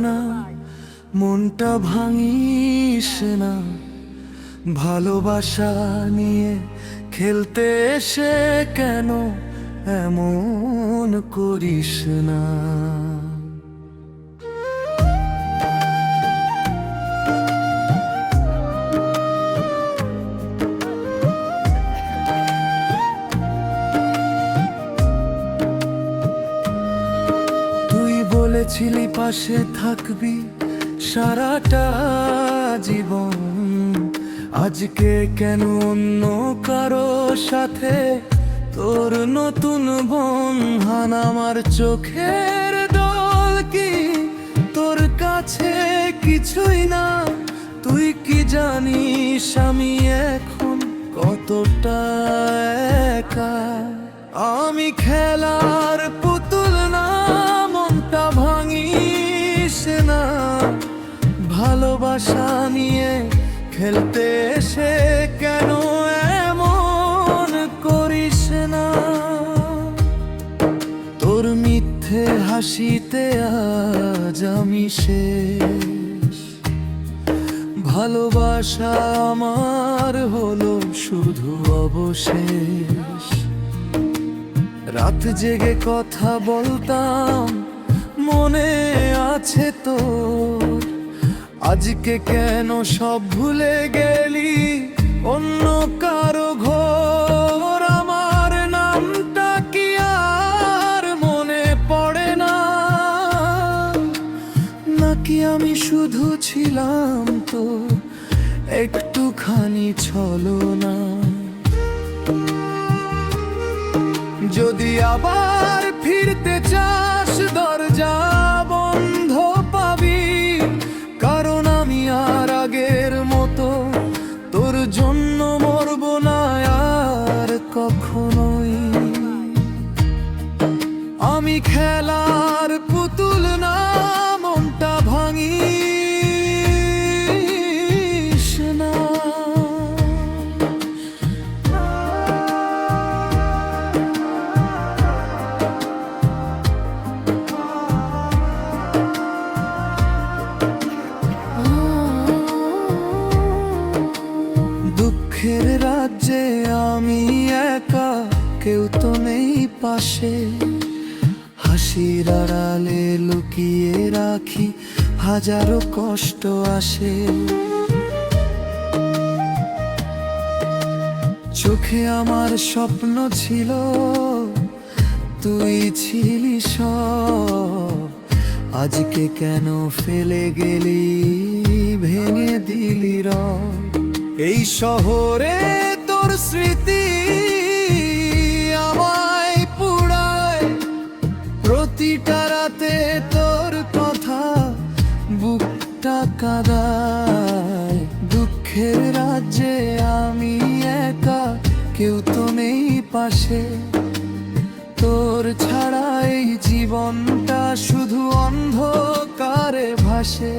না, মনটা ভাঙিস না। ভালোবাসা নিয়ে খেলতে এসে কেন এমন করিস না। তুই বলেছিলি পাশে থাকবি সারাটা জীবন, আজকে কেন অন্য কারো সাথে তোর নতুন বন্ধন? আমার চোখের দল কি তোর কাছে কিছুই না? তুই কি জানিস আমি এখন কতটা একা? আমি খেলার পুতুল না, মনটা ভাঙিস না। ভালোবাসা নিয়ে খেলতে এসে কেন এমন করিস না। তোর মিথ্যে হাসিতে আজ আমি শেষ। ভালোবাসা আমার হলো শুধু অবশেষ। রাত জেগে কথা বলতাম, মনে আছে তোর? আজকে কেন সব ভুলে গেলি অন্য কারো ঘর? আমার নামটা কি আর মনে পড়ে না? নাকি আমি শুধু ছিলাম তো একটুখানি ছলনা? যদি আবার ফিরতে চাস দরজা বন্ধ পাবি, কারণ আমি আর আগের মতো তোর জন্য মরব না আর কখনোই। আমি খেলার পুতুল না, মনটা ভাঙিস না। দুঃখের রাজ্যে আমি একা, কেউ তো নেই পাশে। হাসির আড়ালে লুকিয়ে রাখি হাজারো কষ্ট আসে। চোখে আমার স্বপ্ন ছিল, তুই ছিলি সব। আজকে কেন ফেলে গেলি, ভেঙে দিলি রব? এই শহরে তোর স্মৃতি আমায় পুড়ায়, প্রতিটা রাতে তোর কথা বুকটা কাঁদায়। দুঃখের রাজ্যে আমি একা, কেউ তো নেই পাশে। তোর ছাড়া এই জীবনটা শুধু অন্ধকারে ভাসে।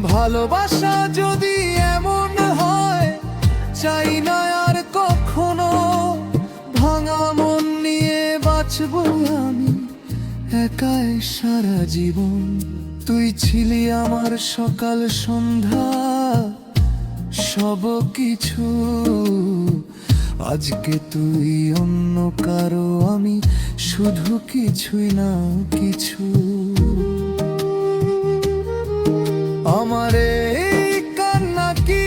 ভালোবাসা যদি এমন হয়, চাই না আর কখনো ভাঙা মন নিয়ে বাঁচব আমি একাই সারা জীবন। তুই ছিলি আমার সকাল সন্ধ্যা সব কিছু, আজকে তুই অন্য কারো, আমি শুধু কিছুই না কিছু। আমার এই কান্না কি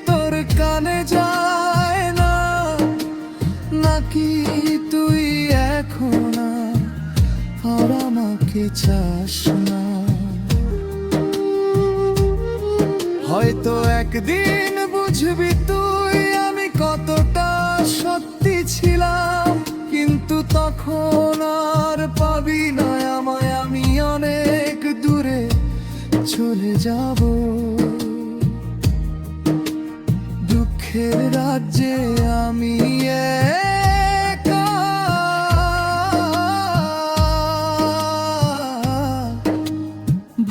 তোর কানে যায় না? নাকি তুই এখন আর আমাকে চাস না? হয়তো একদিন বুঝবি তুই আমি কতটা সত্যি ছিলাম, কিন্তু তখন আর পাবি না আমায়। আমি অনেক দূরে চলে যাব, দুঃখের রাজ্যে আমি একা।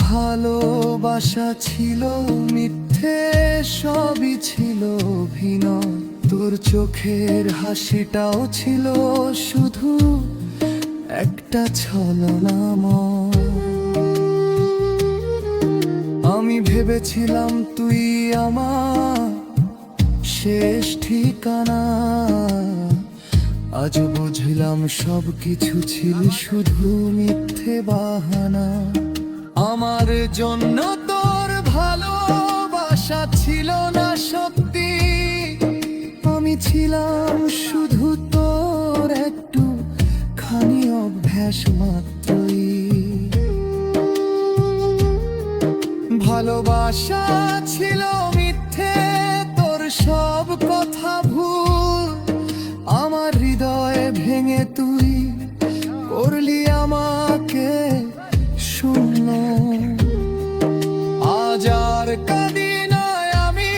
ভালোবাসা ছিল মিথ্যে, সবই ছিল অভিনয়। তোর চোখের হাসিটাও ছিল শুধু একটা ছলনাময়। ভেবেছিলাম তুই আমার শেষ ঠিকানা, আজ বুঝলাম সব কিছু ছিল শুধু মিথ্যে বাহানা। আমার জন্য তোর ভালোবাসা ছিল না সত্যি, আমি ছিলাম শুধু তোর একটু খানি অভ্যাস মাত্রই। ভালোবাসা ছিল মিথ্যে, তোর সব কথা ভুল, আমার হৃদয় ভেঙে তুই করলি আমাকে শূন্য। আজ আর কাঁদি নয় আমি,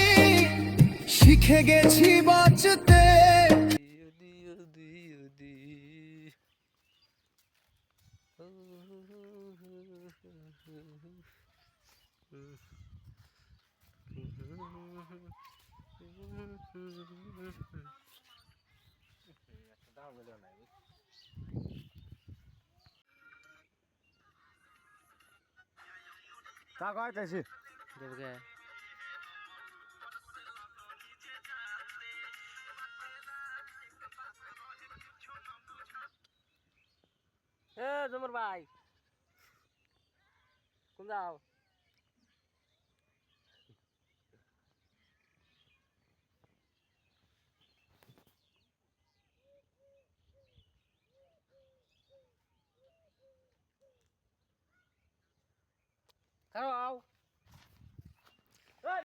শিখে গেছি বাঁচতে। তা কইতেছি দেবকে এ জমর ভাই কোন যাও খাও